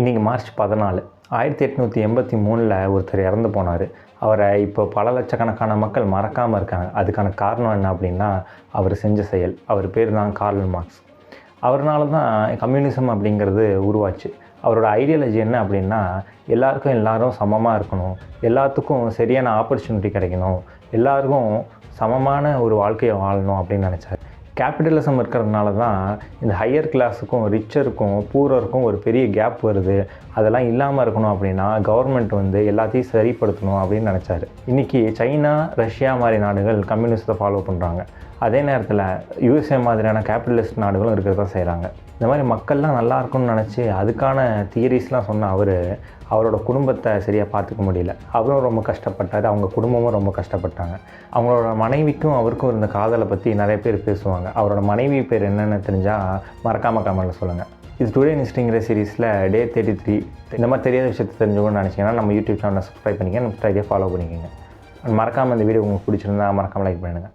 இன்றைக்கி மார்ச் 14 1883 ஒருத்தர் இறந்து போனார். அவரை இப்போ பல லட்சக்கணக்கான மக்கள் மறக்காமல் இருக்காங்க. அதுக்கான காரணம் என்ன அப்படின்னா, அவர் செஞ்ச செயல். அவர் பேர் தான் கார்ல் மார்க்ஸ். அவர்னால தான் கம்யூனிசம் அப்படிங்கிறது உருவாச்சு. அவரோட ஐடியாலஜி என்ன அப்படின்னா, எல்லாரும் சமமாக இருக்கணும், எல்லாத்துக்கும் சரியான ஆப்பர்ச்சுனிட்டி கிடைக்கணும், எல்லாருக்கும் சமமான ஒரு வாழ்க்கையை வாழணும் அப்படின்னு நினச்சார். கேபிட்டலிசம் இருக்கிறதுனால தான் இந்த ஹையர் கிளாஸுக்கும் ரிச்சருக்கும் பூரருக்கும் ஒரு பெரிய கேப் வருது. அதெல்லாம் இல்லாமல் இருக்கணும் அப்படின்னா கவர்மெண்ட் எல்லாத்தையும் சரிப்படுத்தணும் அப்படின்னு நினச்சார். இன்றைக்கி சைனா, ரஷ்யா மாதிரி நாடுகள் கம்யூனிஸ்ட்டை ஃபாலோ பண்ணுறாங்க. அதே நேரத்தில் யூஎஸ்ஏ மாதிரியான கேபிட்டலிஸ்ட் நாடுகளும் இருக்கிறத செய்கிறாங்க. இந்த மாதிரி மக்கள்லாம் நல்லா இருக்கும்னு நினச்சி அதுக்கான தியரிஸ்லாம் சொன்ன அவரோட குடும்பத்தை சரியாக பார்த்துக்க முடியல. அவரும் ரொம்ப கஷ்டப்பட்டார், அவங்க குடும்பமும் ரொம்ப கஷ்டப்பட்டாங்க. அவங்களோட மனைவிக்கும் அவருக்கும் இருந்த காதலை பற்றி நிறைய பேர் பேசுவாங்க. அவரோட மனைவி பேர் என்னென்னு தெரிஞ்சால் மறக்காமல் கமெண்ட்டில் சொல்லுங்கள். இது டுடே இன்ஸ்டிங்கிற சீரீஸில் டே 33. இந்த மாதிரி தெரியாத விஷயத்தை தெரிஞ்சுக்கணும்னு நினச்சிங்கன்னா நம்ம யூடியூப் சேனலை சப்ஸ்கிரைப் பண்ணிக்கங்க, நம்ம ஸ்டைலியாக ஃபாலோ பண்ணிக்கோங்க. மறக்காமல் இந்த வீடியோ உங்களுக்கு பிடிச்சிருந்தா மறக்காமல் லைக் பண்ணுங்கள்.